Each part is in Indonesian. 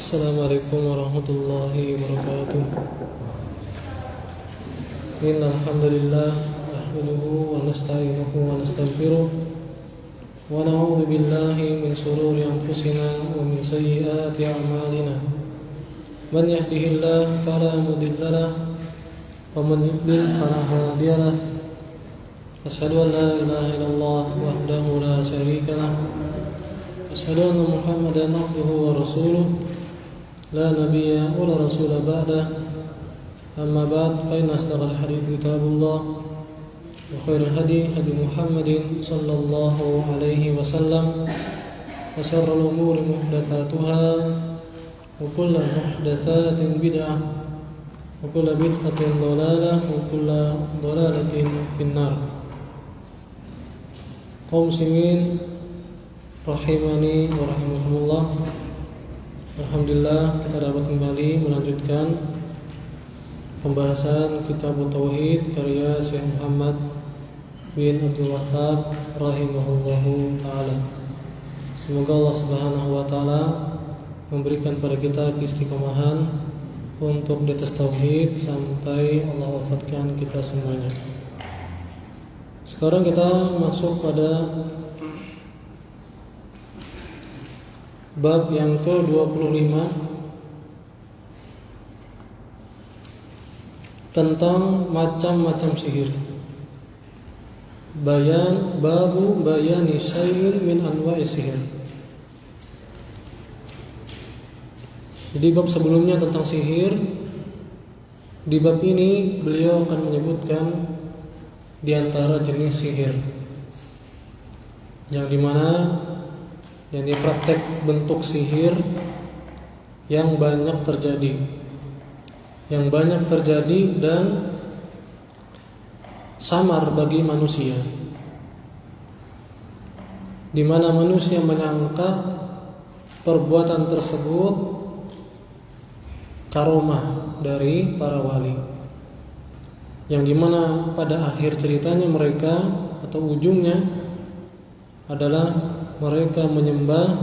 Assalamualaikum warahmatullahi wabarakatuh. Innal hamdalillah nahmaduhu wa nasta'inuhu wa nastaghfiruh wa na'udzu billahi min shururi anfusina wa min sayyiati a'malina. Man yahdihillahu fala mudilla lahu wa man yudlil fala hadiya lahu. Asyhadu an la ilaha illallah wahdahu la syarika lahu. Asyhadu anna Muhammadan abduhu wa rasuluh. لا نبي ولا رسول بعده. أما بعد فإن أصدق الحديث كتاب الله وخير الهدي هدي محمد صلى الله عليه وسلم وشر الأمور محدثاتها وكل محدثات بدعة وكل بدعة ضلالة وكل ضلالة في النار. Kaum muslimin rahimani wa rahimakumullah. Alhamdulillah kita dapat kembali melanjutkan pembahasan Kitab Tauhid karya Syekh Muhammad bin Abdul Wahhab rahimahullahu taala. Semoga Allah Subhanahu wa taala memberikan pada kita keistiqomahan untuk di atas tauhid sampai Allah wafatkan kita semuanya. Sekarang kita masuk pada bab yang ke-25 tentang macam-macam sihir. Babu bayani syai'in min anwa'i sihir. Jadi bab sebelumnya tentang sihir. Di bab ini beliau akan menyebutkan di antara jenis sihir yang dimana yang praktek bentuk sihir yang banyak terjadi dan samar bagi manusia, di mana manusia menyangka perbuatan tersebut karomah dari para wali, yang dimana pada akhir ceritanya mereka atau ujungnya adalah mereka menyembah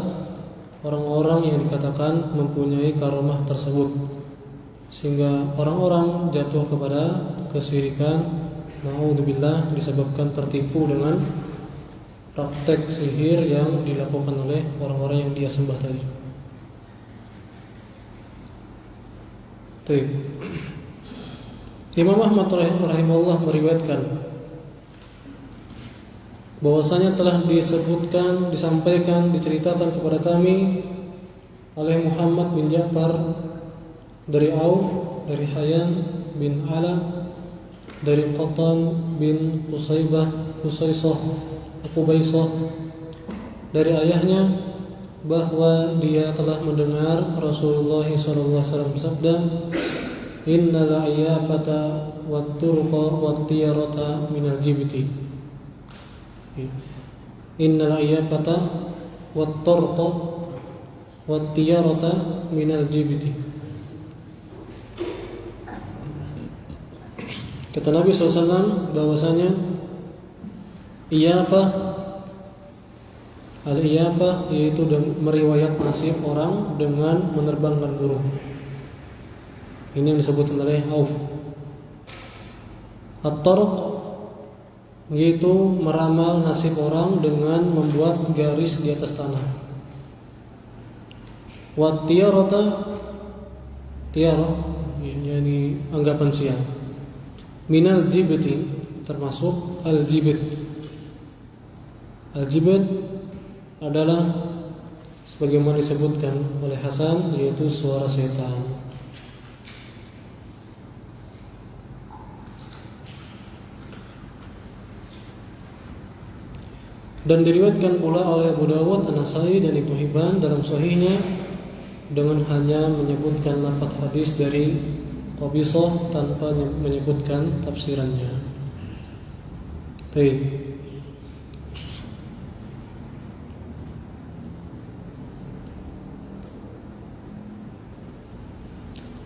orang-orang yang dikatakan mempunyai karomah tersebut, sehingga orang-orang jatuh kepada kesyirikan. Na'udzubillah, disebabkan tertipu dengan praktek sihir yang dilakukan oleh orang-orang yang dia sembah tadi. Imam Ahmad rahimahullah meriwayatkan bahwasanya telah disampaikan, diceritakan kepada kami oleh Muhammad bin Ja'far dari Auf, dari Hayyan bin Ala, dari Qatan bin Qusaysah, dari ayahnya bahwa dia telah mendengar Rasulullah SAW bersabda, "Innal 'iyafata wat-turqa wat-tiyarata minal jibti." Innal 'iyafata wat-turqa wat-tiyarata minal jibti. Kata Nabi SAW bahwasanya iyafah, al-iyafah yaitu meriwayat nasib orang dengan menerbangkan burung. Ini yang disebut oleh Auf. At-turq yaitu meramal nasib orang dengan membuat garis di atas tanah. Wat-tiyarata, tiarah yakni anggapan siang. Minal jibti, termasuk al-jibit. Al-jibit adalah sebagaimana disebutkan oleh Hasan, yaitu suara setan. Dan diriwayatkan pula oleh Abu Dawud, An-Nasai dan Ibnu Hibban dalam sahihnya dengan hanya menyebutkan lafaz hadis dari Qabisah tanpa menyebutkan tafsirannya.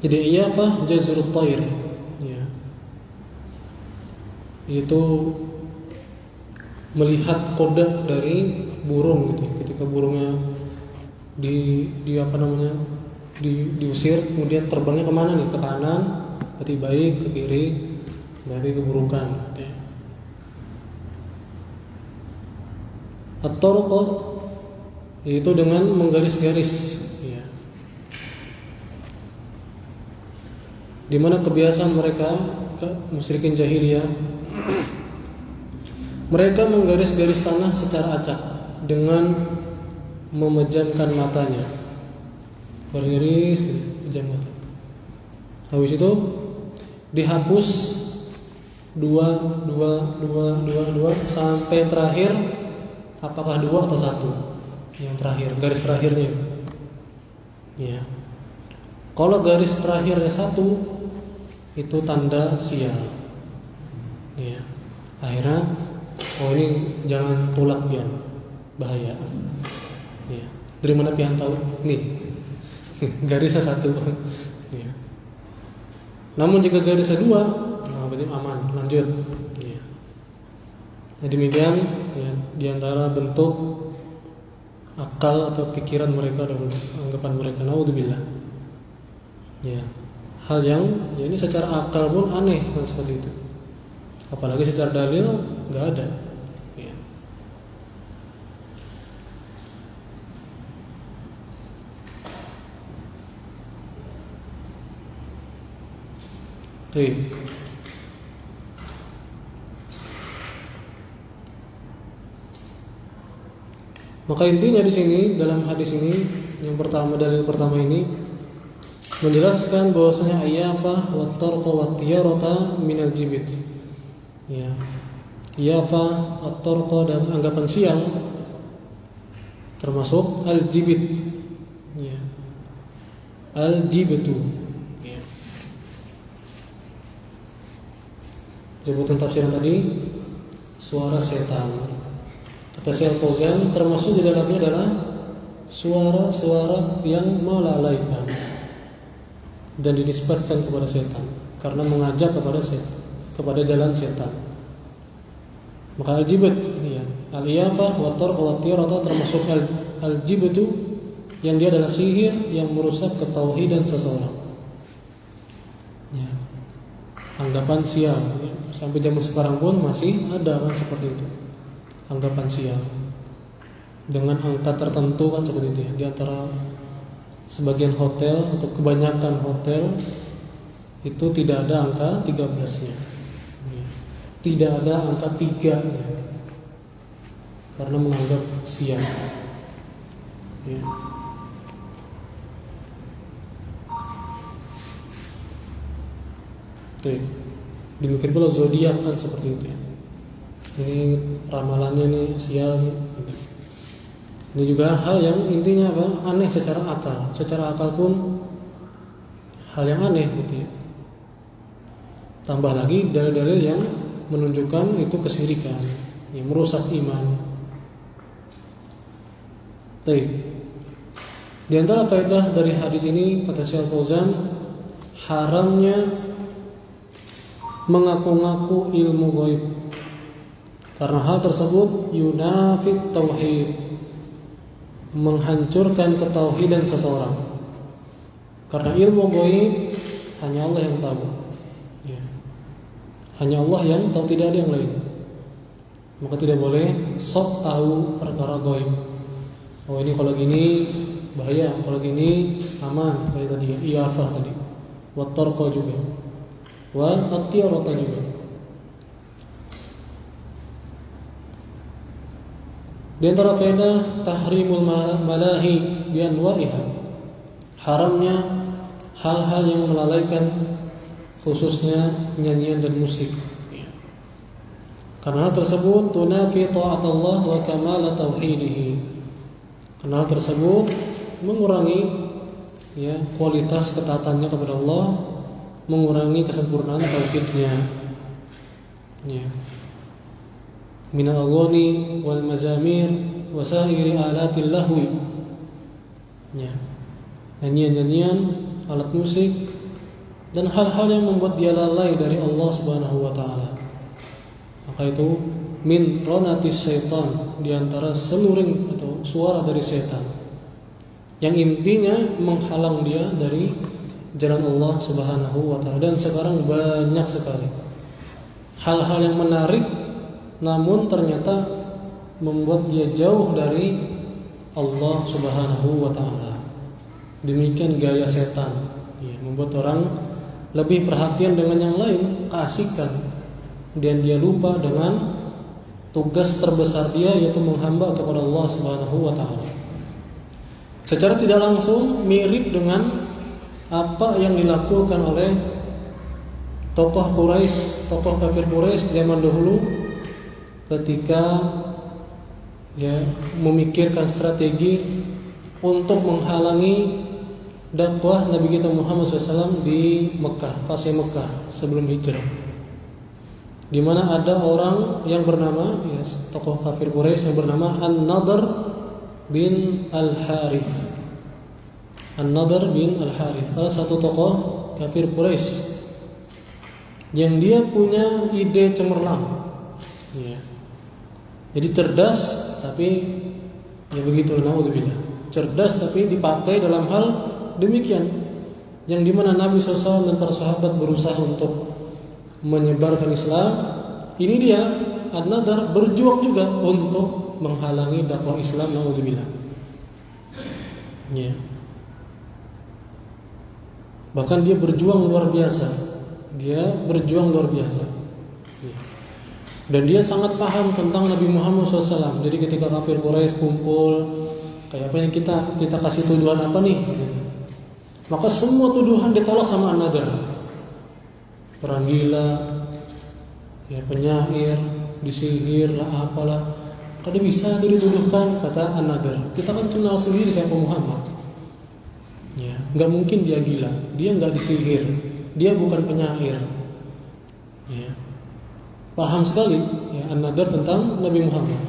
Jadi iyafah jazrut thair, ya. Itu melihat kodak dari burung gitu. Ketika burungnya diusir, kemudian terbangnya kemana nih? Ke kanan berarti baik, ke kiri berarti keburukan. At-turq yaitu dengan menggaris-garis, ya. Di mana kebiasaan mereka musyrikin jahiliyah, mereka menggaris-garis tanah secara acak dengan memejamkan matanya. Bergaris, pejam mata. Habis itu dihapus dua sampai terakhir. Apakah 2 atau 1? Yang terakhir, garis terakhirnya. Ya. Kalau garis terakhirnya 1, itu tanda sial. Ya. Akhirnya, ini jangan tolak pian, bahaya. Ya. Dari mana pian tahu? Nih, garisnya 1. Ya. Namun jika garisnya 2, nah berarti aman, lanjut. Ya. Nah, demikian ya, diantara bentuk akal atau pikiran mereka dan anggapan mereka. Naudzubillah. Ya, hal yang ya ini secara akal pun aneh kan seperti itu. Apalagi secara dalil nggak ada. Ya. Baik. Maka intinya di sini dalam hadis ini yang pertama, dalil pertama ini menjelaskan bahwasanya iyafah wa tarqa wa tiyarata minal jibit. Ya. Iyafah, at-tarqa dan anggapan sial termasuk al-jibit. Ya. Al-jibitu. Ya. Sebutan tafsiran tadi suara setan. Kata Syekh Fauzan, termasuk di dalamnya adalah suara-suara yang melalaikan dan dinisbatkan kepada setan karena mengajak kepada jalan setan. Maka al-jibat, ya, al-iyafah wa tarq wa tirata termasuk al-jibatu yang dia adalah sihir yang merusak ketauhidan seseorang. Ya. Anggapan sial, ya. Sampai zaman sekarang pun masih ada kan seperti itu. Anggapan sial dengan angka tertentu kan seperti itu ya. Di antara sebagian hotel atau kebanyakan hotel itu tidak ada angka 13-nya ya. Tidak ada angka 3-nya karena menganggap sial ya. Demikian pula zodiak kan seperti itu ya. Ini ramalannya nih sial nih. Ini juga hal yang intinya apa? Aneh secara akal. Secara akal pun hal yang aneh gitu ya. Tambah lagi dalil-dalil yang menunjukkan itu kesyirikan, yang merusak iman. Baik. Di antara faedah dari hadis ini kata Syekh Fauzan, haramnya mengaku-ngaku ilmu gaib. Karena hal tersebut yunafit tauhid, menghancurkan ketauhidan seseorang. Karena ilmu gaib hanya Allah yang tahu. Ya. Hanya Allah yang tahu, tidak ada yang lain. Maka tidak boleh sok tahu perkara gaib. Oh ini kalau gini bahaya, kalau gini aman, kayak tadi iyafah tadi. Wa tarqa juga. Wa at-tiyarata juga. Di antara faedah tahrimul malahi bi anwa'iha, haramnya hal-hal yang melalaikan, khususnya nyanyian dan musik. Karena hal tersebut tunafi ta'atullah wa kamal tauhidih. Karena hal tersebut mengurangi ya kualitas ketaatannya kepada Allah, mengurangi kesempurnaan tauhidnya. Ya. Minal aghani wal mazamir wa sa'iri alatil lahwi. Ya. Nyanyian-nyanyian, alat musik dan hal-hal yang membuat dia lalai dari Allah Subhanahu wa taala. Maka itu min ronatis syaitan, di antara seluring atau suara dari setan. yang intinya menghalang dia dari jalan Allah Subhanahu wa taala. Dan sekarang banyak sekali hal-hal yang menarik namun ternyata membuat dia jauh dari Allah Subhanahu wa taala. Demikian gaya setan, ya, membuat orang lebih perhatian dengan yang lain, keasikan, dan dia lupa dengan tugas terbesar dia, yaitu menghamba kepada Allah Subhanahu wa taala. Secara tidak langsung mirip dengan apa yang dilakukan oleh tokoh Quraisy, tokoh kafir Quraisy zaman dahulu ketika ya memikirkan strategi untuk menghalangi dakwah Nabi kita Muhammad SAW di Mekah, fase Mekah sebelum hijrah. Di mana ada orang yang bernama, ya, tokoh kafir Quraisy yang bernama An-Nadhr bin Al-Harith. An-Nadhr bin Al-Harith, salah satu tokoh kafir Quraisy yang dia punya ide cemerlang, ya. Jadi cerdas, tapi ya begitu, naudzubillah. Cerdas tapi dipakai dalam hal demikian, yang dimana Nabi SAW dan para sahabat berusaha untuk menyebarkan Islam. Ini dia An-Nadhr berjuang juga untuk menghalangi dakwah Islam, naudzubillah. Ya. Bahkan dia berjuang luar biasa. Ya. Dan dia sangat paham tentang Nabi Muhammad SAW. Jadi ketika kafir Quraisy kumpul, kayak apa yang kita kasih tuduhan apa nih? Maka semua tuduhan ditolak sama An-Nadhr. Perang gila, ya penyair, disihir lah apalah. Kada bisa dituduhkan, kata An-Nadhr. Kita kan kenal sendiri siapa Muhammad. Ya, nggak mungkin dia gila, dia nggak disihir, dia bukan penyair. Ya. Paham sekali ya An-Nadhr tentang Nabi Muhammad.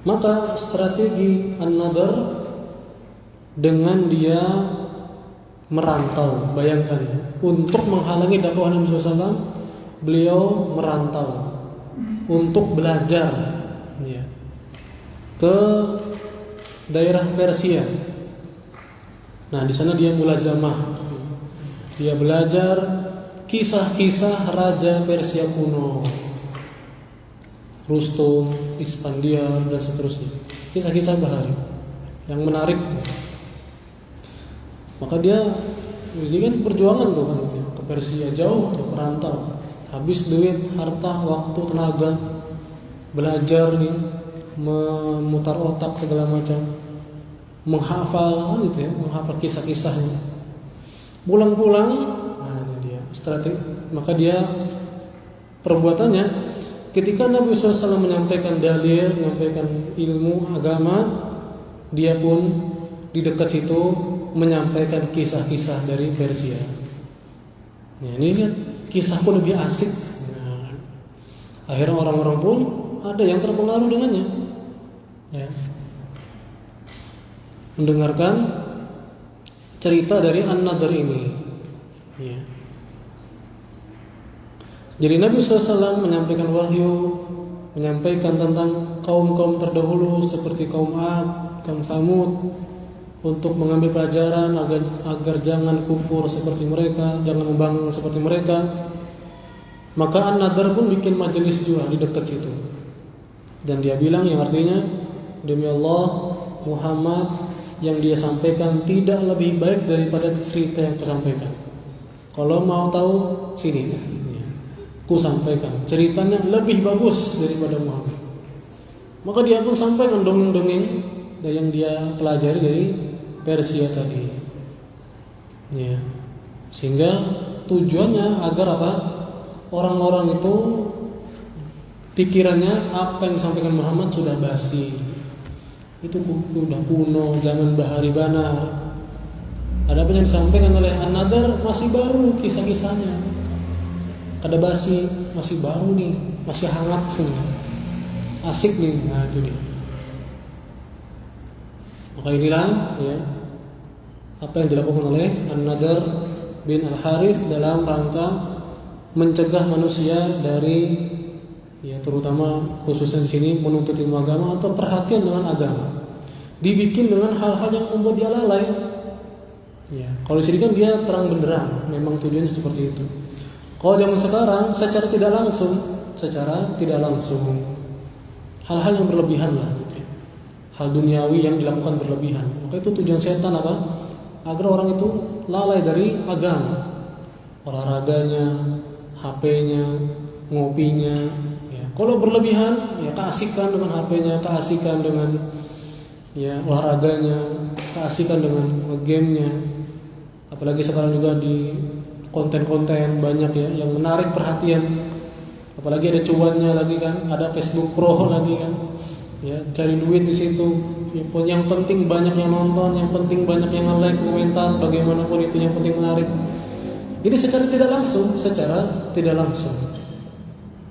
Maka strategi An-Nadhr dengan dia merantau, bayangkan, untuk menghalangi dakwah Nabi SAW, beliau merantau untuk belajar, ya, ke daerah Persia. Nah, di sana dia mulazamah, dia belajar kisah-kisah raja Persia kuno, Rustum, Isfandiar, dan seterusnya. Kisah-kisah bahari yang menarik. Maka dia kan perjuangan tuh kan, ke Persia jauh tuh, merantau, habis duit, harta, waktu, tenaga, belajar nih, memutar otak segala macam, menghafal gitu ya, menghafal kisah-kisahnya. Pulang-pulang, nah ini dia strategi. Maka dia perbuatannya ketika Nabi SAW menyampaikan dalil, menyampaikan ilmu agama, dia pun di dekat situ menyampaikan kisah-kisah dari Persia. Nah, ini lihat, kisah pun lebih asik. Nah, akhirnya orang-orang pun ada yang terpengaruh dengannya, ya, mendengarkan cerita dari An-Nadhr ini. Ya. Jadi Nabi SAW menyampaikan wahyu, menyampaikan tentang kaum-kaum terdahulu seperti kaum Ad, kaum Samud, untuk mengambil pelajaran agar jangan kufur seperti mereka, jangan membangun seperti mereka. Maka An-Nadhr pun bikin majelis juga di dekat situ. Dan dia bilang yang artinya, demi Allah, Muhammad yang dia sampaikan tidak lebih baik daripada cerita yang kusampaikan. Kalau mau tahu, sini, ku sampaikan ceritanya lebih bagus daripada Muhammad. Maka dia pun sampaikan dongeng-dongeng yang dia pelajari dari Persia tadi. Ya. Sehingga tujuannya agar apa? Orang-orang itu pikirannya apa yang disampaikan Muhammad sudah basi. Itu udah kuno, zaman Bahari Bana. Ada apa yang disampaikan oleh An-Nadhr masih baru kisah-kisahnya. Kada basi, masih baru nih, masih hangat nih. Asik nih. Nah, itu dia. Maka inilah ya apa yang dilakukan oleh An-Nadhr bin Al-Harith dalam rangka mencegah manusia dari, ya terutama khususnya di sini, menuntut ilmu agama atau perhatian dengan agama. dibikin dengan hal-hal yang membuat dia lalai. Ya, kalau di sini kan dia terang benderang, memang tujuannya seperti itu. Kalau zaman sekarang secara tidak langsung, hal-hal yang berlebihan lah, gitu ya. Hal duniawi yang dilakukan berlebihan. Maka itu tujuan setan apa? Agar orang itu lalai dari agama, olahraganya, HP-nya, ngopinya. Ya, kalau berlebihan, ya keasikan dengan HP-nya, keasikan dengan ya olahraganya, keasikan dengan game-nya. Apalagi sekarang juga di konten-konten banyak ya yang menarik perhatian. Apalagi ada cuannya lagi kan, ada Facebook Pro lagi kan. Ya, cari duit di situ. Yang penting banyak yang nonton, yang penting banyak yang nge-like, komentar, bagaimanapun itu yang penting menarik. Ini secara tidak langsung.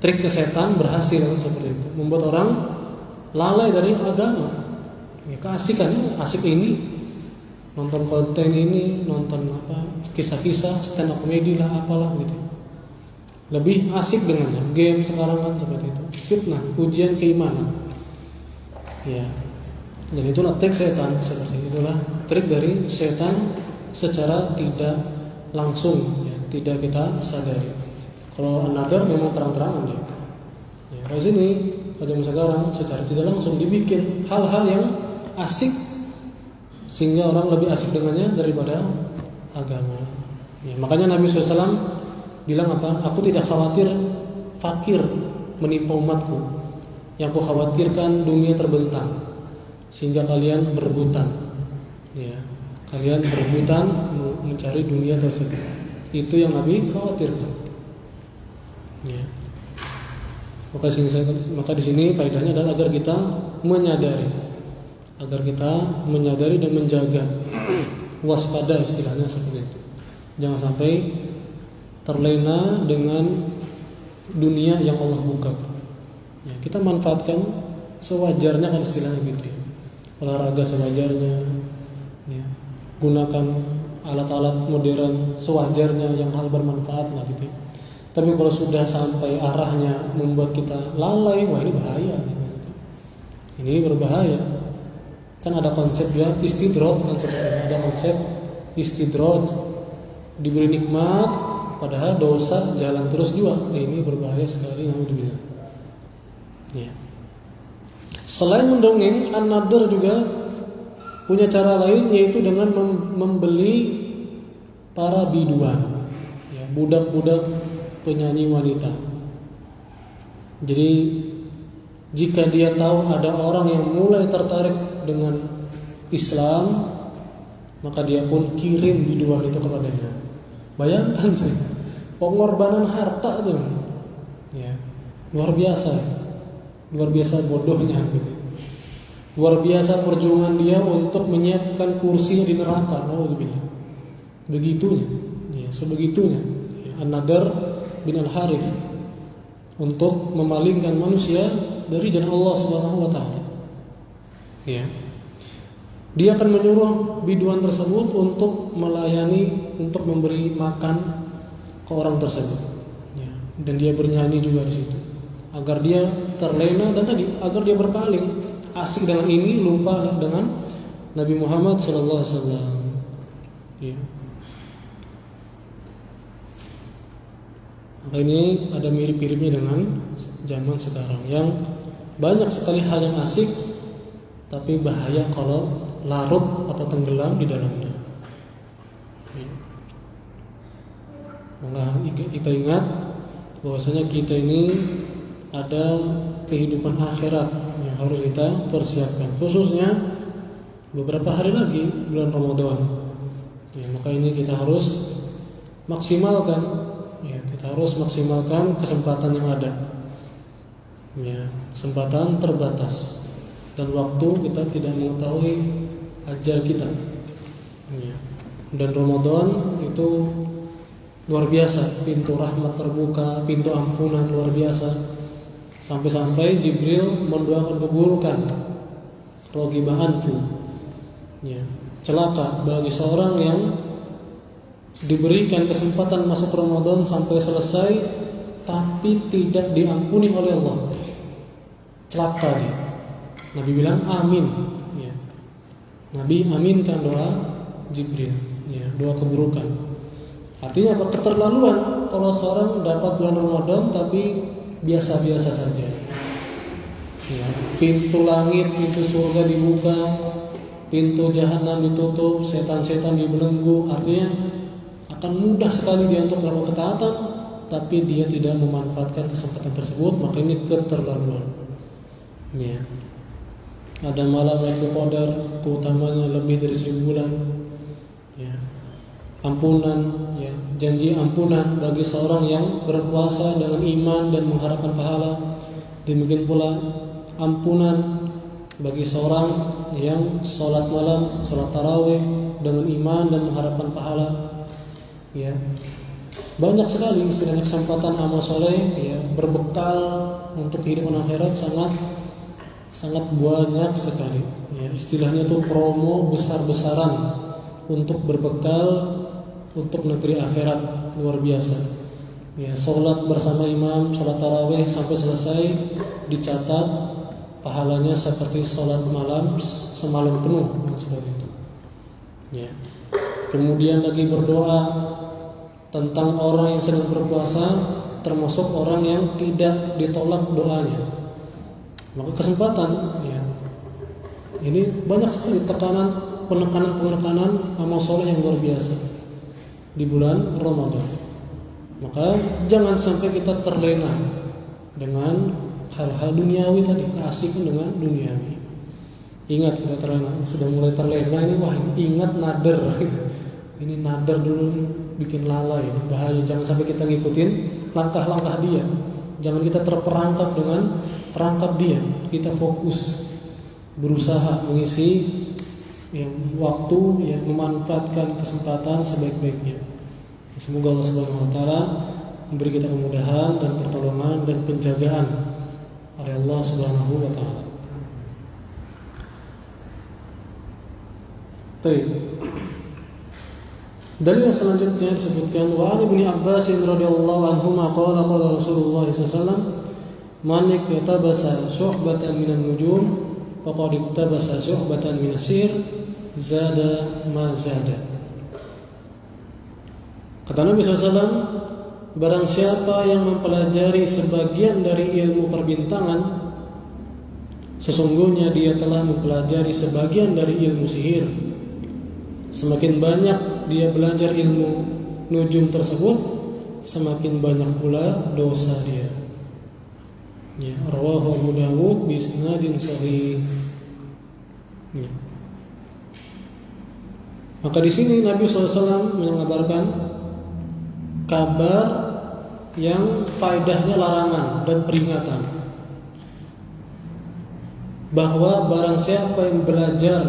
Trik setan berhasil seperti itu, membuat orang lalai dari agama. Ya, keasikan, asik ini nonton konten ini, nonton apa kisah-kisah stand up comedy lah apalah gitu. Lebih asik dengannya. Game sekarang kan seperti itu. Fitnah, ujian keimanan. Ya. Dan itulah trik setan seperti itulah trik dari setan secara tidak langsung ya, tidak kita sadari. Kalau another memang terang-terangan ya. Ya, kalau sini pada sekarang secara tidak langsung dibikin hal-hal yang asik sehingga orang lebih asik dengannya daripada agama. Ya, makanya Nabi SAW bilang apa? Aku tidak khawatir fakir menimpa umatku. Yang aku khawatirkan dunia terbentang sehingga kalian berebutan. Ya, kalian berebutan mencari dunia tersebut. Itu yang Nabi khawatirkan. Ya. Maka di sini faedahnya adalah agar kita menyadari dan menjaga, waspada istilahnya seperti itu. Jangan sampai terlena dengan dunia yang Allah buka. Ya, kita manfaatkan sewajarnya kan istilahnya gitu ya. Olahraga sewajarnya, ya. Gunakan alat-alat modern sewajarnya yang hal bermanfaat lah gitu. Tapi kalau sudah sampai arahnya membuat kita lalai, wah ini bahaya. Ini berbahaya. Kan ada konsep ya istidroj, ada konsep istidroj, diberi nikmat padahal dosa jalan terus juga. Ini berbahaya sekali, alhamdulillah. Ya. Selain mendongeng, an-nadhr juga punya cara lain, yaitu dengan membeli para biduan, ya, budak-budak penyanyi wanita. Jadi jika dia tahu ada orang yang mulai tertarik dengan Islam, maka dia pun kirim biduan itu kepadanya. Bayangkan tuh, pengorbanan harta tuh, ya, luar biasa bodohnya gitu. Luar biasa perjuangan dia untuk menyiapkan kursinya di neraka. Begitunya, ya, sebegitunya. Ya, An-Nadhr bin Al-Harith untuk memalingkan manusia dari jalan Allah Subhanahu wa taala. Ya. Dia akan menyuruh biduan tersebut untuk melayani, untuk memberi makan ke orang tersebut. Ya. Dan dia bernyanyi juga di situ, agar dia terlena dan tadi agar dia berpaling, asik dengan ini, lupa dengan Nabi Muhammad SAW. Ya. Maka ini ada mirip-miripnya dengan zaman sekarang yang banyak sekali hal yang asik, tapi bahaya kalau larut atau tenggelam di dalamnya. Maka kita ingat bahwasanya kita ini ada kehidupan akhirat yang harus kita persiapkan, khususnya beberapa hari lagi bulan Ramadan. Ya, maka ini kita harus maksimalkan. Ya, kita harus maksimalkan kesempatan yang ada. Ya, kesempatan terbatas dan waktu kita tidak mengetahui ajal kita. Ya. Dan Ramadan itu luar biasa, pintu rahmat terbuka, pintu ampunan luar biasa. Sampai-sampai Jibril mendoakan keburukan, rogibaanku. Ya, celaka bagi seorang yang diberikan kesempatan masuk Ramadan sampai selesai tapi tidak diampuni oleh Allah. Celaka dia. Nabi bilang amin. Ya. Nabi aminkan doa Jibril, ya, doa keburukan. Artinya apa? Keterlaluan kalau seorang dapat bulan Ramadan tapi biasa-biasa saja. Ya, pintu langit, pintu surga dibuka, pintu jahanam ditutup, setan-setan dibelenggu. Artinya akan mudah sekali dia untuk melakukan ketaatan, tapi dia tidak memanfaatkan kesempatan tersebut, maka ini keterlaluan. Ya. Ada malam Lailatul Qadar, keutamanya lebih dari 1000 bulan. Ya. Ampunan, ya, janji ampunan bagi seorang yang berpuasa dengan iman dan mengharapkan pahala. Demikian pula ampunan bagi seorang yang sholat malam, sholat tarawih dengan iman dan mengharapkan pahala. Ya, banyak sekali istilahnya kesempatan amal soleh, ya, berbekal untuk kehidupan akhirat sangat banyak sekali. Ya, istilahnya tuh promo besar-besaran untuk berbekal untuk negeri akhirat, luar biasa. Ya, sholat bersama imam, sholat tarawih sampai selesai dicatat pahalanya seperti sholat malam semalam penuh, seperti itu. Ya. Kemudian lagi berdoa tentang orang yang sedang berpuasa, termasuk orang yang tidak ditolak doanya. Maka kesempatan, ya, ini banyak sekali penekanan amal soleh yang luar biasa di bulan Ramadan. Maka jangan sampai kita terlena dengan hal-hal duniawi tadi, keasikan dengan duniawi. Ingat, kita sudah mulai terlena ini, wah, ingat nader. Ini nader dulu bikin lalai, bahaya. Jangan sampai kita ngikutin langkah-langkah dia. Jangan kita terperangkap dengan perangkap dia. Kita fokus berusaha mengisi waktu, yang memanfaatkan kesempatan sebaik-baiknya. Semoga Allah Subhanahu wa taala memberi kita kemudahan dan pertolongan dan penjagaan oleh Allah Subhanahu wa taala. Baik. Dalil selanjutnya disebutkan wa Ibnu Abbas radhiyallahu anhu qala qala Rasulullah sallallahu alaihi wasallam man iktabasa syu'batan minan nujum faqad iktabasa syu'batan minas sir zada ma zada. Kata Nabi SAW, barang siapa yang mempelajari sebagian dari ilmu perbintangan, sesungguhnya dia telah mempelajari sebagian dari ilmu sihir. Semakin banyak dia belajar ilmu nujum tersebut, semakin banyak pula dosa dia. Ya, rawahu Abu Dawud bi isnadin sahih. Ya. Maka di sini Nabi SAW mengabarkan kabar yang faedahnya larangan dan peringatan, bahwa barang siapa yang belajar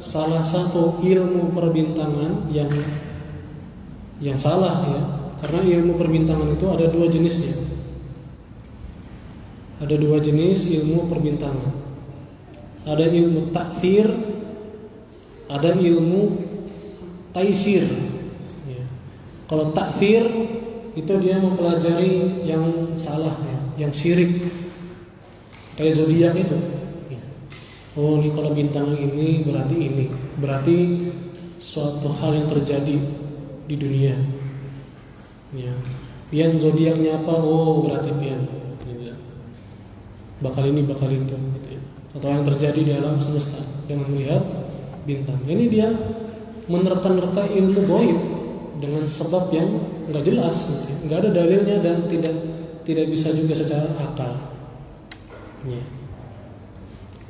salah satu ilmu perbintangan yang salah, ya, karena ilmu perbintangan itu ada dua jenisnya. Ada dua jenis ilmu perbintangan. Ada ilmu takfir, ada ilmu taisir. Kalau takfir itu dia mempelajari yang salah, ya, yang syirik, kayak zodiak itu. Oh, ini kalau bintang ini berarti suatu hal yang terjadi di dunia. Ya, pian zodiaknya apa? Oh, berarti pian. Bakal ini, bakal itu. Gitu ya. Atau yang terjadi di alam semesta dengan melihat bintang. Ini dia menerka-nerka ilmu gaib dengan sebab yang nggak jelas, gitu. Nggak ada dalilnya dan tidak bisa juga secara akal. Ya.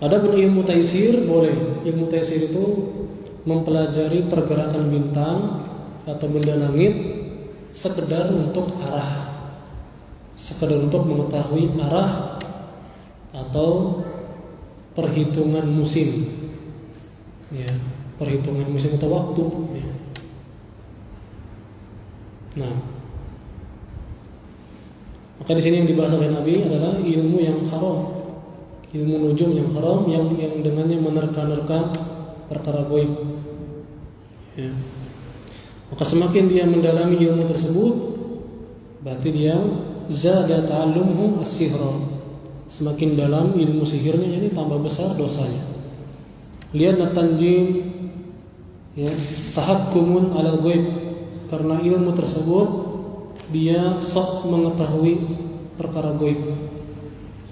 Adapun ilmu taisir boleh. Ilmu taisir itu mempelajari pergerakan bintang atau benda langit sekedar untuk mengetahui arah atau perhitungan musim. Ya, perhitungan musim atau waktu. Ya. Nah, maka di sini yang dibahas oleh Nabi adalah ilmu yang haram, ilmu nujum yang haram, yang dengannya menerka-nerka perkara gaib. Ya. Maka semakin dia mendalami ilmu tersebut, berarti dia zada ta'allumuhu as-sihra. Semakin dalam ilmu sihirnya, jadi tambah besar dosanya. Lianna tanjim ya tahakkumun alal ghaib, karena ilmu tersebut dia sok mengetahui perkara gaib.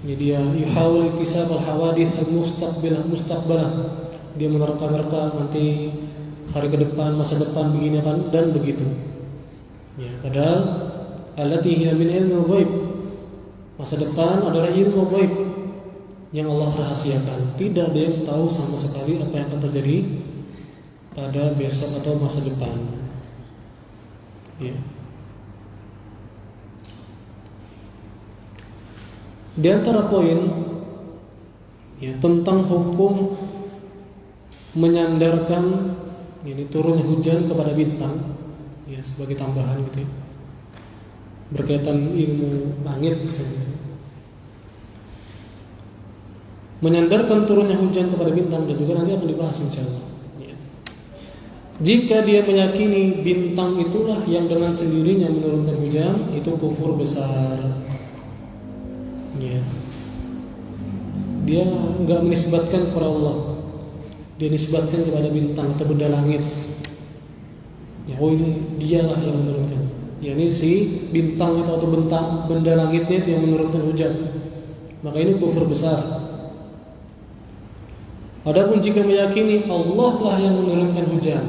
Jadi dia yuhawil kisab al-hawadith al-mustaqbalah. Dia menerka-nerka nanti hari ke depan, masa depan begini kan dan begitu. Ya, padahal allati hiya min ilmi ghaib. Masa depan adalah ilmu ghaib yang Allah rahasiakan. Tidak ada yang tahu sama sekali apa yang akan terjadi pada besok atau masa depan. Ya. Di antara poin ya tentang hukum menyandarkan ini turunnya hujan kepada bintang ya sebagai tambahan gitu ya. Berkaitan ilmu langit misalnya. Menyandarkan turunnya hujan kepada bintang dan juga nanti akan dibahas insyaallah. Ya. Jika dia meyakini bintang itulah yang dengan sendirinya menurunkan hujan, itu kufur besar. Ya. Dia enggak menisbatkan kepada Allah. Dia nisbatkan kepada bintang atau benda langit. Ya, oh ini dialah yang menurunkan. Ya ini si bintang itu atau benda langitnya itu yang menurunkan hujan. Maka ini kufur besar. Adapun jika meyakini Allah lah yang menurunkan hujan,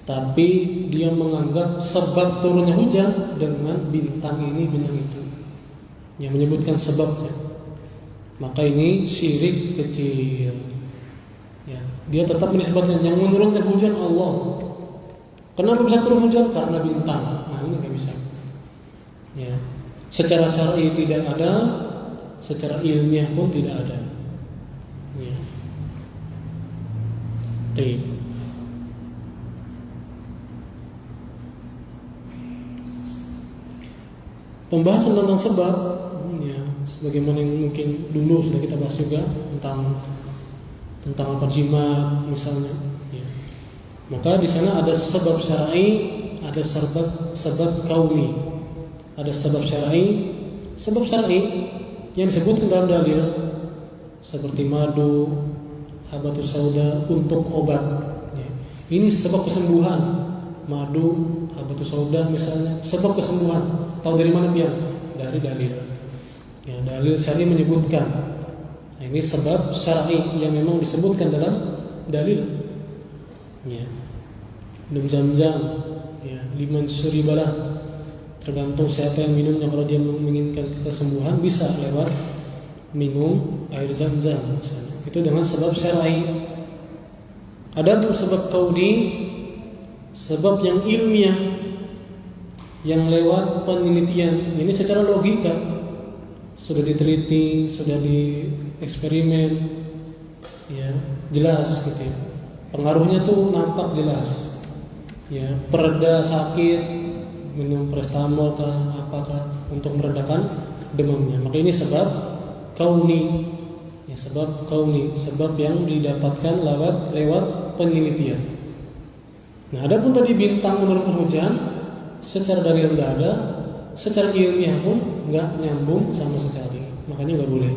tapi dia menganggap sebab turunnya hujan dengan bintang ini bintang itu, yang menyebutkan sebabnya, maka ini syirik kecil. Ya, dia tetap menisbatkan yang menurunkan hujan Allah. Kenapa bisa turun hujan? Karena bintang. Nah ini nggak bisa. Ya, secara syar'i tidak ada, secara ilmiah pun tidak ada. Ya. Pembahasan tentang sebab, ya, sebagaimana yang mungkin dulu sudah kita bahas juga tentang apa jimat misalnya. Ya. Maka di sana ada sebab syar'i, ada sebab kauni, ada sebab syar'i yang disebutkan dalam dalil seperti madu, habatus sauda untuk obat. Ya. Ini sebab kesembuhan. Madu, habatus sauda misalnya sebab kesembuhan. Tahu dari mana dia? Dari dalil. Ya, dalil syar'i menyebutkan. Nah, ini sebab syar'i yang memang disebutkan dalam dalil. Ya. Minum Zam-Zam, ya, liman syuribalah. Tergantung siapa yang minumnya. Kalau dia menginginkan kesembuhan bisa lewat minum air Zam-Zam misalnya. Itu dengan sebab syar'i. Adapun sebab kauni, sebab yang ilmiah yang lewat penelitian. Ini secara logika sudah diteliti, sudah dieksperimen, ya, jelas gitu ya. Pengaruhnya tuh nampak jelas. Ya, pereda sakit, minum paracetamol apakah untuk meredakan demamnya. Maka ini sebab kauni. Ya, sebab kauni, sebab yang didapatkan lewat penelitian. Nah, adapun tadi bintang menurunkan hujan, secara dalil enggak ada, secara ilmiah pun enggak nyambung sama sekali. Makanya enggak boleh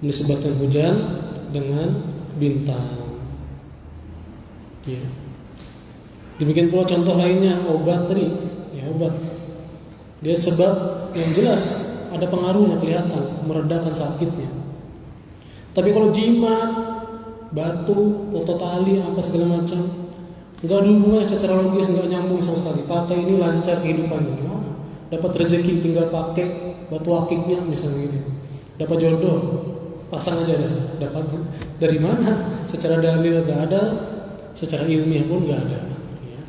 menisbatkan hujan dengan bintang. Ya. Demikian pula contoh lainnya obat tadi, ya obat. Dia sebab yang jelas ada pengaruhnya kelihatan, meredakan sakitnya. Tapi kalau jimat, batu, otot tali, apa segala macam, enggak ada hubungannya secara logis, enggak nyambung sama sekali. Pakai ini lancar kehidupannya, gimana? Dapat rezeki tinggal pakai batu akiknya misalnya gitu. Dapat jodoh, pasang aja dah. Dapat dari mana? Secara dalil enggak ada, secara ilmiah pun enggak ada. Ya.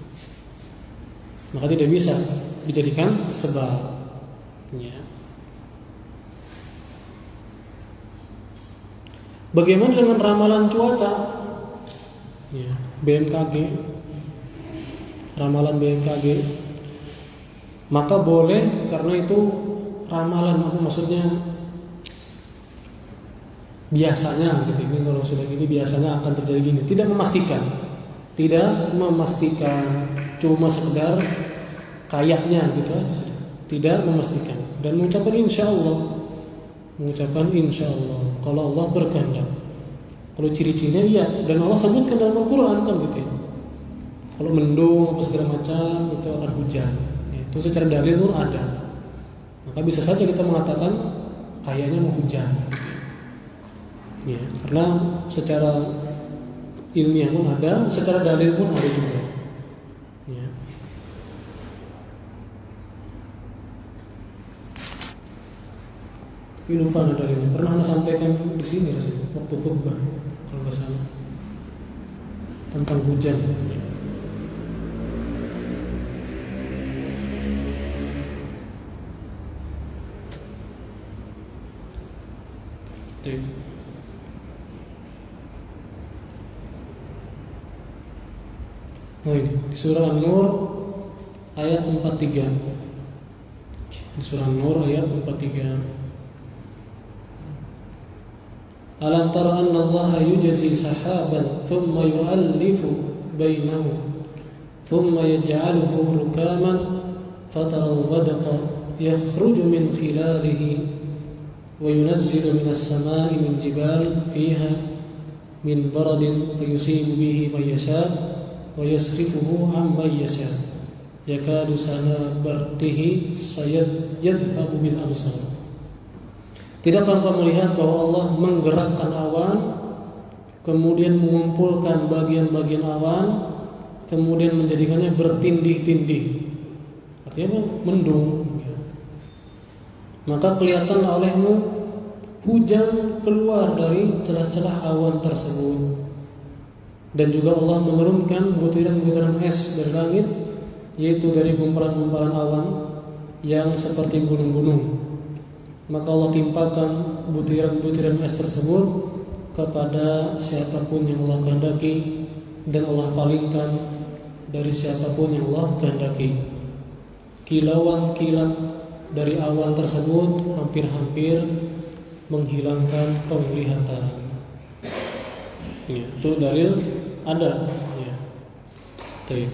Maka tidak bisa dijadikan sebab. Ya. Bagaimana dengan ramalan cuaca? Ya, BMKG, ramalan BMKG, maka boleh karena itu ramalan. Apa maksudnya? Biasanya gitu. Ini kalau sudah gini biasanya akan terjadi gini. Tidak memastikan, cuma sekedar kayaknya gitu aja. Tidak memastikan dan mengucapkan insya Allah. Kalau Allah berkehendak. Kalau ciri-cirinya iya, dan Allah sebutkan dalam Al-Quran kan gitu ya. Kalau mendung apa segala macam itu akan hujan. Itu secara dalil pun ada. Maka bisa saja kita mengatakan kayaknya mau hujan. Ya, karena secara ilmiah pun ada, secara dalil pun ada juga. Ya. Ini lupa ada dalilnya. Pernah Anda sampaikan di sini rasanya waktu khutbah kalau nggak salah tentang hujan. Oh ini di surah An-Nur ayat 43. Di surah An-Nur ayat 43. Alam tara anna Allah yujzi sahaban thumma yu'allifu bainahu thumma yaj'aluhu rukaman fatara al-wadqa yakhruju min khilalihi وينزل من السماء من جبال فيها من برد فيصيب به من يشاء ويصرفه عمن يشاء يكاد سنا برقه يذهب بالأبصار. Tidakkah engkau melihat bahwa Allah menggerakkan awan, kemudian mengumpulkan bagian-bagian awan, kemudian menjadikannya bertindih-tindih. Artinya mendung. Maka kelihatan olehmu hujan keluar dari celah-celah awan tersebut. Dan juga Allah menurunkan butiran-butiran es dari langit, yaitu dari gumpalan-gumpalan awan yang seperti gunung-gunung. Maka Allah timpakan butiran-butiran es tersebut kepada siapapun yang Allah kehendaki, dan Allah palingkan dari siapapun yang Allah kehendaki. Kilauan kilat dari awan tersebut hampir-hampir menghilangkan penglihatan. Ya, itu dalil ada. Ya.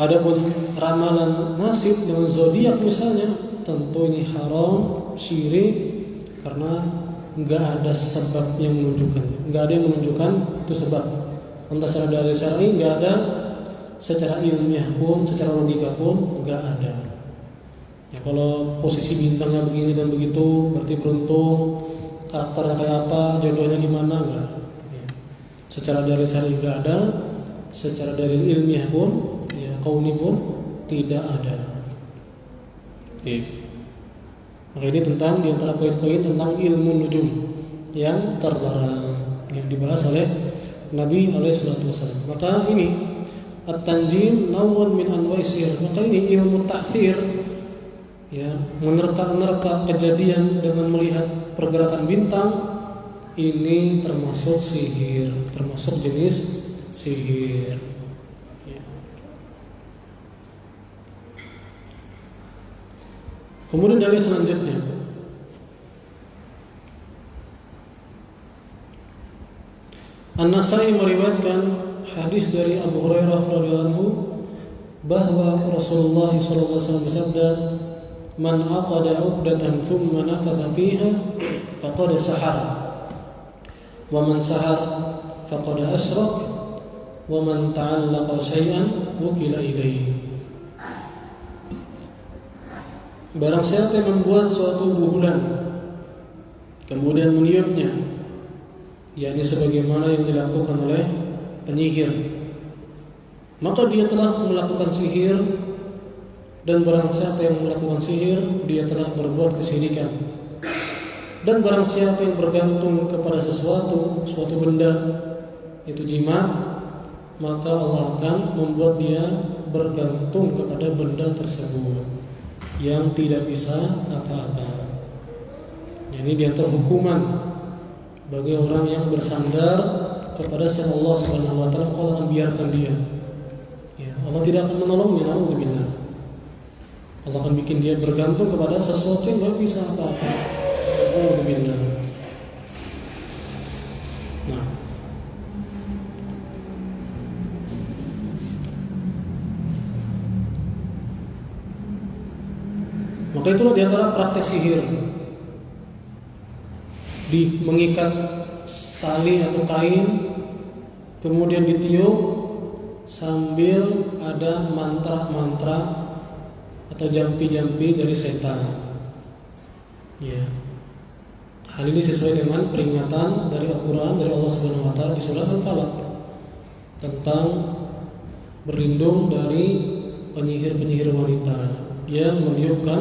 Adapun ramalan nasib dengan zodiak misalnya, tentu ini haram, syirik, karena nggak ada sebab yang menunjukkan, nggak ada yang menunjukkan itu sebab. Entah secara dalil syar'i nggak ada, secara ilmiah pun, secara logika pun nggak ada. Ya, kalau posisi bintangnya begini dan begitu, berarti beruntung. Karakternya kayak apa, jodohnya gimana, nggak. Ya. Secara dalil syar'i nggak ada, secara dalil ilmiah pun, ya kauni pun tidak ada. Oke. Maka ini tentang diantara poin-poin tentang ilmu nujum yang terlarang yang dibahas oleh Nabi SAW. Maka ini at-tanjim nawwan min anwa'i sihir. Maka ini ilmu ta'thir, ya, menerka-nerka kejadian dengan melihat pergerakan bintang, ini termasuk sihir, termasuk jenis sihir. Ya. Kemudian dalil selanjutnya, An-Nasai meriwayatkan hadis dari Abu Hurairah radhiyallahu anhu bahwa Rasulullah SAW bersabda, "Man aqada 'uqdatan thumma nafatha fiha faqad sahar, wa man sahar faqad asyrak, wa man ta'allaqa syai'an wukila ilaihi." Barang siapa yang membuat suatu bulan kemudian meniupnya, yakni sebagaimana yang dilakukan oleh penyihir, maka dia telah melakukan sihir, dan barang siapa yang melakukan sihir, dia telah berbuat kesyirikan. Dan barang siapa yang bergantung kepada suatu benda, itu jimat, maka Allah akan membuat dia bergantung kepada benda tersebut yang tidak bisa apa-apa. Jadi di antara hukuman bagi orang yang bersandar kepada selain Allah Subhanahu wa taala, Allah akan biarkan dia. Ya, Allah tidak akan menolongnya, naudzubillah. Allah akan bikin dia bergantung kepada sesuatu yang tidak bisa apa-apa. Naudzubillah. Nah, maka itulah di antara praktek sihir. mengikat tali atau kain, kemudian ditiup sambil ada mantra-mantra atau jampi-jampi dari setan. Ya. Hal ini sesuai dengan peringatan dari Al-Quran dari Allah Subhanahu Wa Taala di surat Al-Falaq tentang berlindung dari penyihir-penyihir wanita yang meniupkan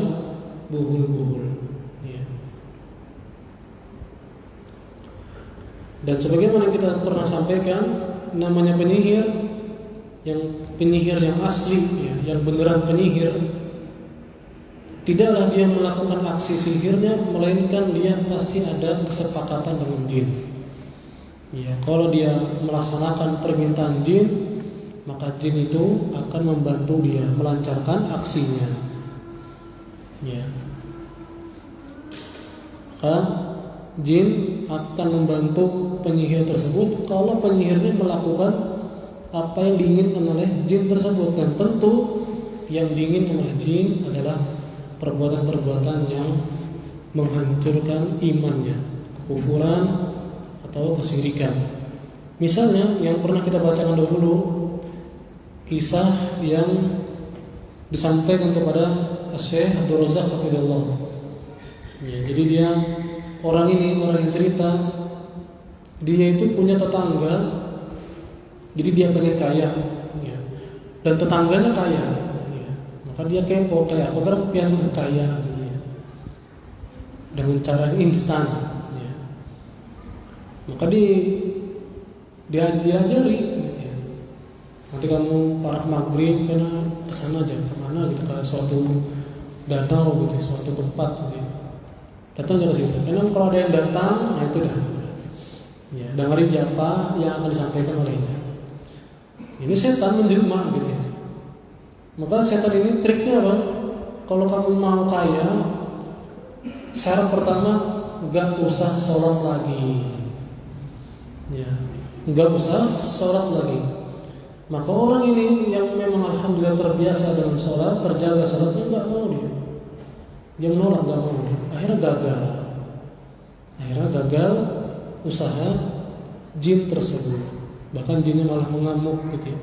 buhul-buhul. Ya. Dan sebagaimana kita pernah sampaikan, namanya penyihir yang asli, ya, yang beneran penyihir, tidaklah dia melakukan aksi sihirnya, melainkan dia pasti ada kesepakatan dengan jin. Ya, kalau dia melaksanakan permintaan jin, maka jin itu akan membantu dia melancarkan aksinya. Ya. Maka jin akan membantu penyihir tersebut kalau penyihirnya melakukan apa yang diinginkan oleh jin tersebut, dan tentu yang diinginkan oleh jin adalah perbuatan-perbuatan yang menghancurkan imannya, kekufuran atau kesyirikan. Misalnya yang pernah kita bacakan dahulu, kisah yang disampaikan kepada Syekh Abdul Razak Hafizahullah. Ya, jadi dia orang yang cerita, dia itu punya tetangga. Jadi dia pengen kaya, ya. Dan tetangganya kaya, ya. Maka dia kepo, kayak apa karena pengen kaya, ya. Dengan cara instan, ya. Maka dia diajari, gitu ya. Nanti kamu para maghrib karena kesana aja, kemana gitu, ke suatu danau gitu, suatu tempat, gitu ya. Datang ke situ. Memang kalau ada yang datang, nah itu dah. Ya, dengerin apa yang akan disampaikan olehnya. Ini setan menjelma gitu ya. Maka setan ini triknya apa? Kalau kamu mau kaya, syarat pertama enggak usah sholat lagi. Ya, enggak usah sholat lagi. Maka orang ini yang memang alhamdulillah terbiasa dengan sholat, terjaga sholatnya, enggak mau dia. Dia menolak, enggak mau dia. Akhirnya gagal usaha jin tersebut. Bahkan jinnya malah mengamuk gitu ya.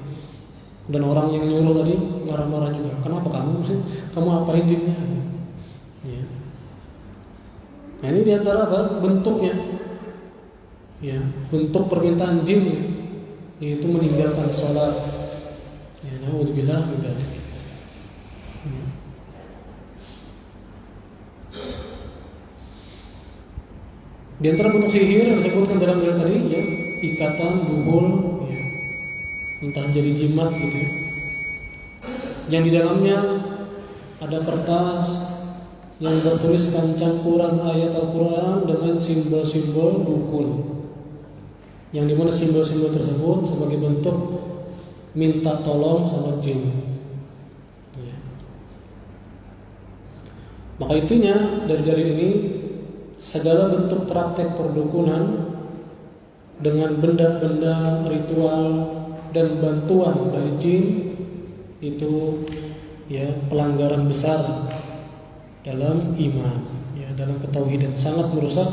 Dan orang yang nyuruh tadi marah-marah juga. Kenapa kamu sih? Kamu apain jinnya? Ya. Nah ini diantara apa? Bentuknya, ya, bentuk permintaan jin, yaitu meninggalkan sholat. Ya, naudzubillah min dzalik. Di antara bentuk sihir yang disebutkan dalam dalil tadi, ya, ikatan, buhul, ya, entah jadi jimat gitu ya, yang di dalamnya ada kertas yang bertuliskan campuran ayat Al-Quran dengan simbol-simbol dukun, yang dimana simbol-simbol tersebut sebagai bentuk minta tolong sama jin, ya. Maka intinya dari ini, segala bentuk praktek perdukunan dengan benda-benda ritual dan bantuan dari jin itu, ya, pelanggaran besar dalam iman, ya, dalam ketauhidan, sangat merusak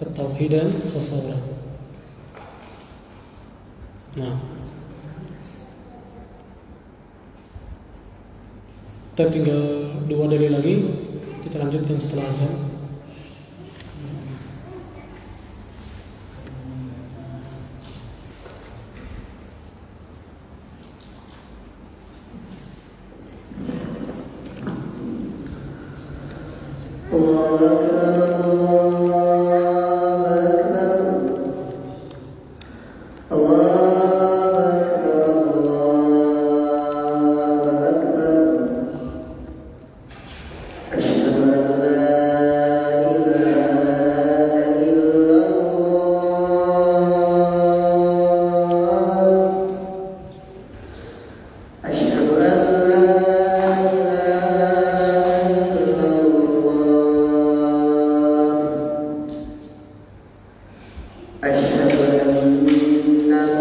ketauhidan seseorang. Nah, kita tinggal 2 dalil lagi, kita lanjutkan setelah azan. أشهد أن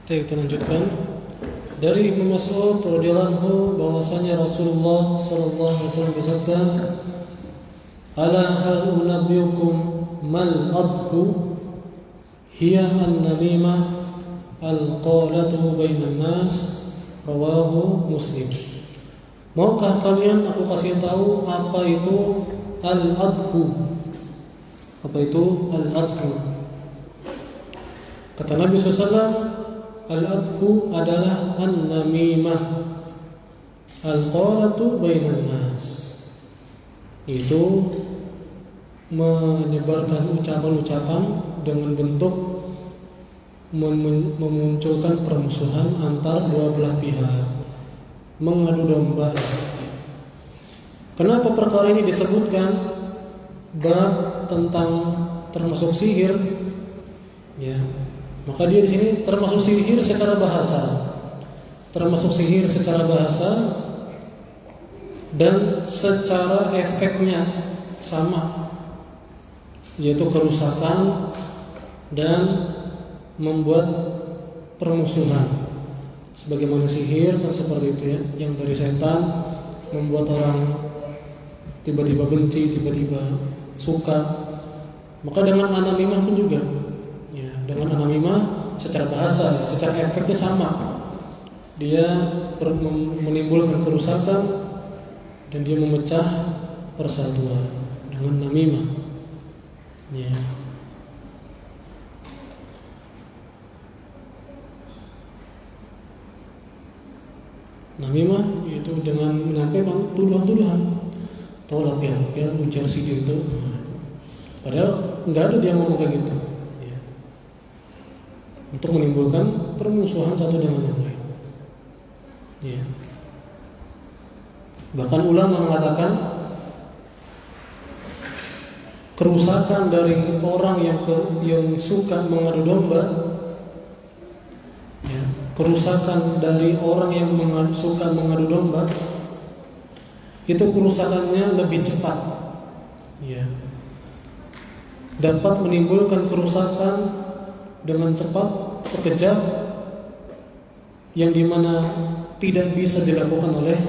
Kita lanjutkan dari Ibnu Mas'ud radhiyallahu anhu bahwasanya Rasulullah sallallahu alaihi wasallam bersabda, "Ala hal unabbiukum mal adhu hiya an-namimah al-qalatu bainan nas." Rawahu Muslim. Maukah kalian aku kasih tahu apa itu al-adhu? Apa itu al-adhu? Kata Nabi SAW, al-adhu adalah an-namimah al-qalatu bainan nas. Itu menyebarkan ucapan-ucapan dengan bentuk memunculkan permusuhan antar dua belah pihak, mengadu domba. Kenapa perkara ini disebutkan bab tentang termasuk sihir? Ya, maka dia di sini termasuk sihir secara bahasa, termasuk sihir secara bahasa dan secara efeknya sama, yaitu kerusakan dan membuat permusuhan. Sebagaimana sihir kan seperti itu ya, yang dari setan membuat orang tiba-tiba benci, tiba-tiba suka. Maka dengan an-namimah pun juga. Ya, dengan an-namimah secara bahasa, secara efeknya sama. Dia menimbulkan kerusakan dan dia memecah persatuan dengan namimah. Ya. Namimah itu dengan menyampaikan tuduhan-tuduhan, tolak ya, ujar si itu. Padahal nggak ada dia ngomong kayak gitu. Ya. Untuk menimbulkan permusuhan satu dengan yang lain. Ya. Bahkan ulama mengatakan kerusakan dari orang yang suka mengadu domba, ya, kerusakan dari orang yang suka mengadu domba itu kerusakannya lebih cepat, ya, dapat menimbulkan kerusakan dengan cepat sekejap yang dimana tidak bisa dilakukan oleh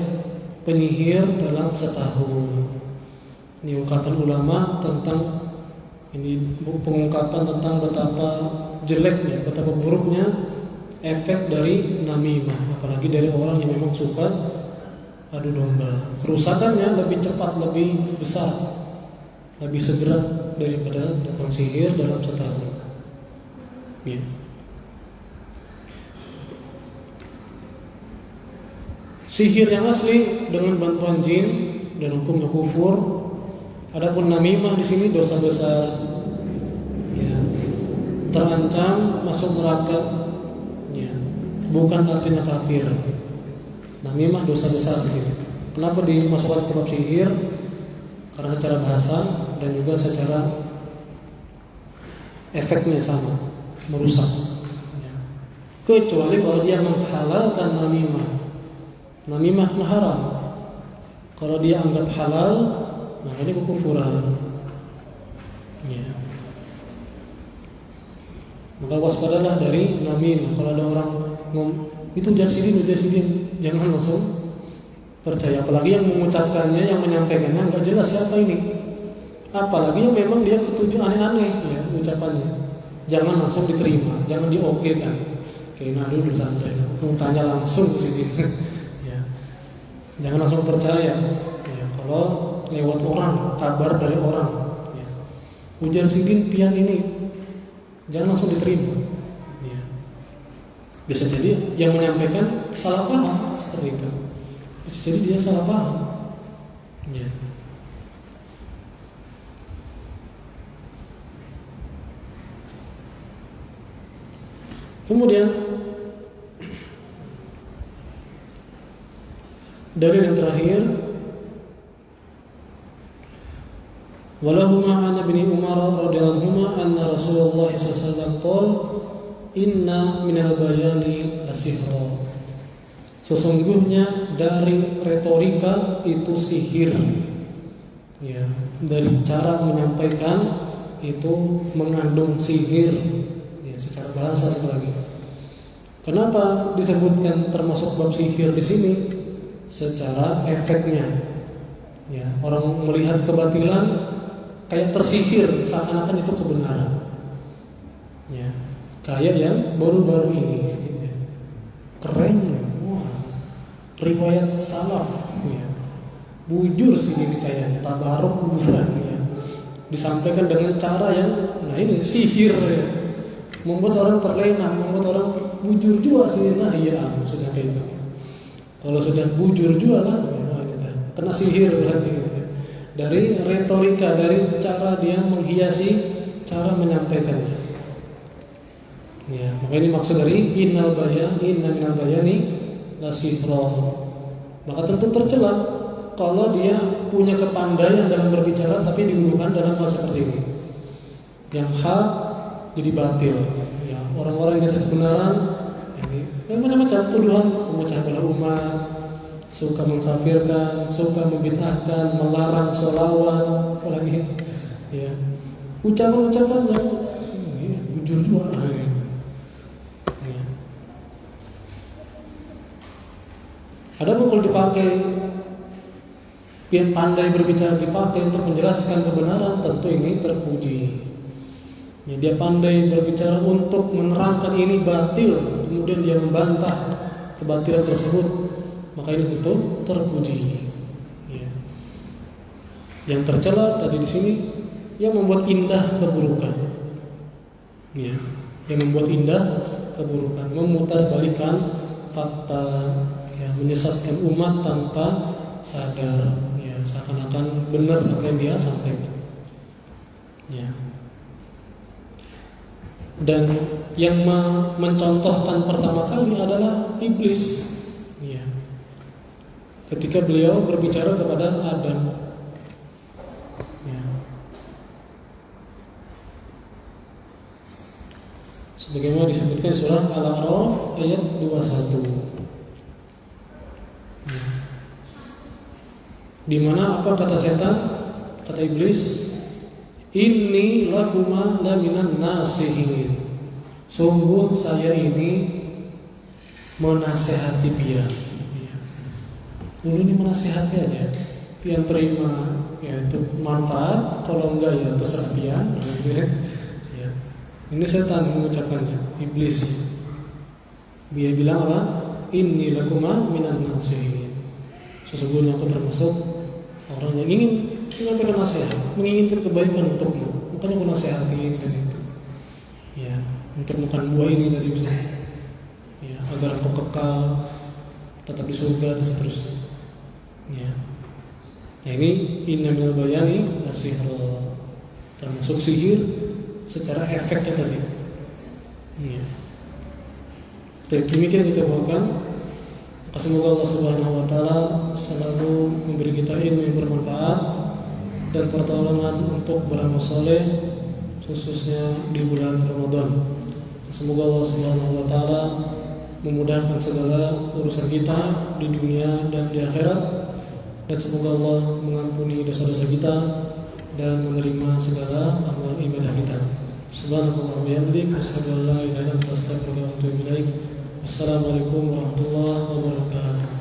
penyihir dalam setahun. Ini ungkapan ulama tentang ini, pengungkapan tentang betapa jeleknya, betapa buruknya efek dari namimah, apalagi dari orang yang memang suka adu domba. Kerusakannya lebih cepat, lebih besar, lebih segera daripada tukang sihir dalam setahun. Ya. Sihir yang asli dengan bantuan jin dan hukumnya kufur. Adapun namimah di sini dosa besar, ya, terancam masuk neraka, ya, bukan artinya kafir. Namimah dosa besar di sini. Kenapa dimasukkan ke bab sihir? Karena secara bahasa dan juga secara efeknya sama, merusak. Ya. Kecuali kalau dia menghalalkan namimah. Namimah haram. Kalau dia anggap halal, maka ini kekufuran. Ya. Maka waspadalah dari namimah. Kalau ada orang itu jasidin, jangan langsung percaya. Apalagi yang mengucapkannya, yang menyampaikannya nggak jelas siapa ini. Apalagi yang memang dia ketujuh aneh-aneh ya ucapannya. Jangan langsung diterima, jangan diokekan. Kayaknya dulu santai. Tanya langsung ke sini. Ya. Jangan langsung percaya. Ya, kalau lewat orang, kabar dari orang, ya. Ujar sidin pian ini, jangan langsung diterima. Ya. Bisa jadi yang menyampaikan salah paham seperti itu. Bisa jadi dia salah paham. Ya. Kemudian dari yang terakhir, Walahuma an Ibnu Umar radhiyallahu anhu anna Rasulullah sallallahu alaihi wasallam qala inna minal bayani lasihra. Sesungguhnya dari retorika itu sihir. Ya, dari cara menyampaikan itu mengandung sihir. Ya, secara bahasa sekali lagi. Kenapa disebutkan termasuk bab sihir di sini? Secara efeknya. Ya, orang melihat kebatilan kayak tersihir, seakan-akan itu kebenaran. Ya, kayak yang baru-baru ini. Ya. Keren, wah. Riwayat salaf. Ya. Bujur sih ini kayak tabaruk kuburan. Ya. Disampaikan dengan cara yang, nah ini sihir. Ya. Membuat orang terlena, membuat orang bujur juga sih. Nah iya, sudah kayak itu. Kalau sudah bujur juga lah, ya, kena sihir berarti gitu. Dari retorika, dari cara dia menghiasi cara menyampaikannya. Ya, maka ini maksud dari inna minal bayani lasihra. Maka tentu tercela kalau dia punya kepandaian dalam berbicara tapi digunakan dalam hal seperti ini. Yang hak jadi batil. Ya, orang-orang yang atas kebenaran ini macam-macam tuduhan, memecah belah umat, suka mengkafirkan, suka membid'ahkan, melarang sholawat, apalagi ya ucapan-ucapan yang jujur juga. Ya. Ada pun kalau dipakai, yang pandai berbicara dipakai untuk menjelaskan kebenaran, tentu ini terpuji. Ya, dia pandai berbicara untuk menerangkan ini batil, kemudian dia membantah kebatilan tersebut, maka ini tentu terpuji. Ya. Yang tercela tadi di sini yang membuat indah keburukan. Ya. Yang membuat indah keburukan, memutarbalikkan fakta, ya, menyesatkan umat tanpa sadar, ya, seakan-akan benar apa yang dia sampaikan. Ya. Dan yang mencontohkan pertama kali adalah iblis. Ya. Ketika beliau berbicara kepada Adam. Ya. Sebagaimana disebutkan surah Al-A'raf ayat 21. Ya. Di mana apa kata setan? Kata iblis, inni lakuma laminan nasihin. Sungguh saya ini menasehati pian. Dulu ini menasehati aja, pian terima, ya itu manfaat. Kalau enggak ya terserah pian. Ya. Ini setan mengucapkannya, iblis. Dia bilang apa? Inni lakuma minan nasihin. Sesungguhnya aku termasuk orang yang ingin menyampaikan nasihat, menginginkan kebaikan untukmu. Makanya aku nasihati ini dan itu. Ya, untuk makan buah ini tadi misalnya. Ya, agar engkau kekal tetap di surga dan seterusnya. Ya. Nah, ini inna minal bayani lasihra. Termasuk sihir secara efeknya tadi. Ya. Demikian kita bawakan. Semoga Allah Subhanahu wa taala selalu memberi kita ilmu yang bermanfaat dan pertolongan untuk beramal saleh, khususnya di bulan Ramadan. Semoga Allah Subhanahu wa taala memudahkan segala urusan kita di dunia dan di akhirat, dan semoga Allah mengampuni dosa-dosa kita dan menerima segala amal ibadah kita. Subhanallah wa bihamdihi, asyhadu an la ilaha illa anta, astaghfiruka wa atubu ilaik. Assalamualaikum warahmatullahi wabarakatuh.